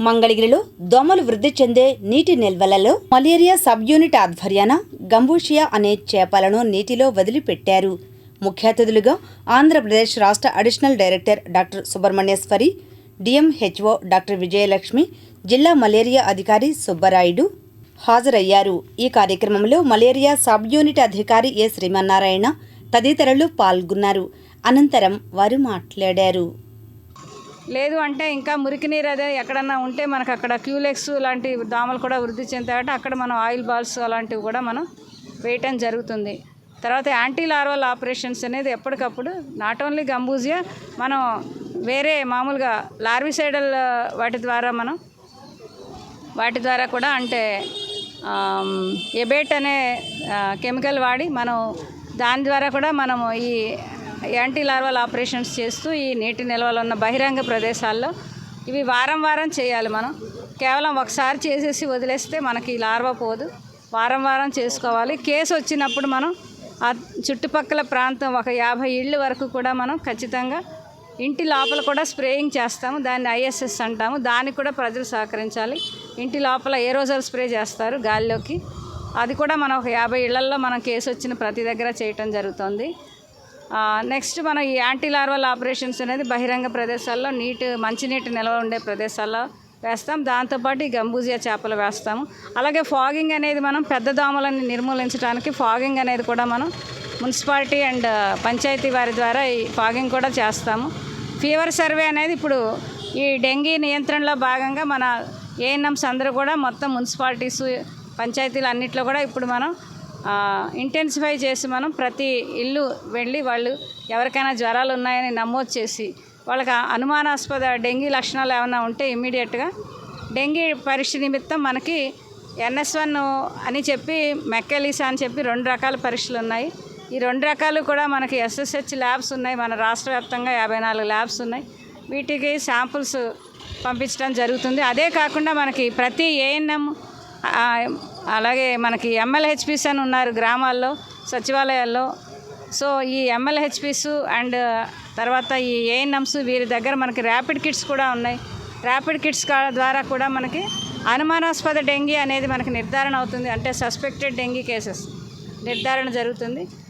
మంగళగిరిలో దోమలు వృద్ధి చెందే నీటి నిల్వలలో మలేరియా సబ్ యూనిట్ ఆధ్వర్యాన గంబూషియా అనే చేపలను నీటిలో వదిలిపెట్టారు. ముఖ్య అతిథులుగా ఆంధ్రప్రదేశ్ రాష్ట్ర additional director doctor Subrahmanyeswari, DMHO doctor Vijayalakshmi, జిల్లా మలేరియా అధికారి సుబ్బరాయుడు హాజరయ్యారు. ఈ కార్యక్రమంలో మలేరియా సబ్ యూనిట్ అధికారి ఏ శ్రీమన్నారాయణ తదితరులు పాల్గొన్నారు. అనంతరం వారు మాట్లాడారు. లేదు అంటే ఇంకా మురికి నీరు అదే ఎక్కడన్నా ఉంటే మనకు అక్కడ క్యూలెక్స్ లాంటి దోమలు కూడా వృద్ధి చెందాయంటే అక్కడ మనం ఆయిల్ బాల్స్ అలాంటివి కూడా మనం వేయటం జరుగుతుంది. తర్వాత యాంటీ లార్వల్ ఆపరేషన్స్ అనేది ఎప్పటికప్పుడు నాట్ ఓన్లీ గంబూజియా, మనం వేరే మామూలుగా లార్విసైడల్ వాటి ద్వారా కూడా అంటే ఎబేట్ అనే కెమికల్ వాడి మనం దాని ద్వారా కూడా మనము ఈ యాంటీ లార్వల్ ఆపరేషన్స్ చేస్తూ ఈ నీటి నిల్వలు ఉన్న బహిరంగ ప్రదేశాల్లో ఇవి వారం వారం చేయాలి. మనం కేవలం ఒకసారి చేసేసి వదిలేస్తే మనకి లార్వా పోదు. వారం వారం చేసుకోవాలి. కేసు వచ్చినప్పుడు మనం ఆ చుట్టుపక్కల ప్రాంతం ఒక 50 ఇళ్ళు వరకు కూడా మనం ఖచ్చితంగా ఇంటి లోపల కూడా స్ప్రేయింగ్ చేస్తాము. దాన్ని ఐఎస్ఎస్ అంటాము. దానికి కూడా ప్రజలు సహకరించాలి. ఇంటి లోపల ఏరోజల్ స్ప్రే చేస్తారు గాలిలోకి. అది కూడా మనం ఒక 50 ఇళ్లల్లో మనం కేసు వచ్చిన ప్రతి దగ్గర చేయటం జరుగుతుంది. నెక్స్ట్ మనం ఈ యాంటీ లార్వల్ ఆపరేషన్స్ అనేది బహిరంగ ప్రదేశాల్లో మంచినీటి నిల్వ ఉండే ప్రదేశాల్లో వేస్తాం. దాంతోపాటు ఈ గంబూజియా చేపలు వేస్తాము. అలాగే ఫాగింగ్ అనేది మనం పెద్ద దోమలని నిర్మూలించడానికి ఫాగింగ్ అనేది కూడా మనం మున్సిపాలిటీ అండ్ పంచాయతీ వారి ద్వారా ఈ ఫాగింగ్ కూడా చేస్తాము. ఫీవర్ సర్వే అనేది ఇప్పుడు ఈ డెంగీ నియంత్రణలో భాగంగా మన ఏఎన్ఎంస్ అందరూ కూడా మొత్తం మున్సిపాలిటీస్ పంచాయతీలు అన్నింటిలో కూడా ఇప్పుడు మనం ఇంటెన్సిఫై చేసి మనం ప్రతి ఇల్లు వెళ్ళి వాళ్ళు ఎవరికైనా జ్వరాలు ఉన్నాయని నమోదు చేసి వాళ్ళకి అనుమానాస్పద డెంగీ లక్షణాలు ఏమైనా ఉంటే ఇమ్మీడియట్గా డెంగీ పరీక్ష నిమిత్తం మనకి NS1 అని చెప్పి మెక్కెలీసా అని చెప్పి 2 రకాల పరీక్షలు ఉన్నాయి. ఈ 2 రకాలు కూడా మనకి SSH ల్యాబ్స్ ఉన్నాయి. మన రాష్ట్ర వ్యాప్తంగా 54 ల్యాబ్స్ ఉన్నాయి. వీటికి శాంపుల్స్ పంపించడం జరుగుతుంది. అదే కాకుండా మనకి ప్రతి ఏఎన్ఎం అలాగే మనకి MLHPs అని ఉన్నారు గ్రామాల్లో సచివాలయాల్లో. సో ఈ MLHPs అండ్ తర్వాత ఈ ఏఎన్ఎంస్ వీరి దగ్గర మనకి ర్యాపిడ్ కిట్స్ కూడా ఉన్నాయి. ర్యాపిడ్ కిట్స్ ద్వారా కూడా మనకి అనుమానాస్పద డెంగీ అనేది మనకి నిర్ధారణ అవుతుంది. అంటే సస్పెక్టెడ్ డెంగీ కేసెస్ నిర్ధారణ జరుగుతుంది.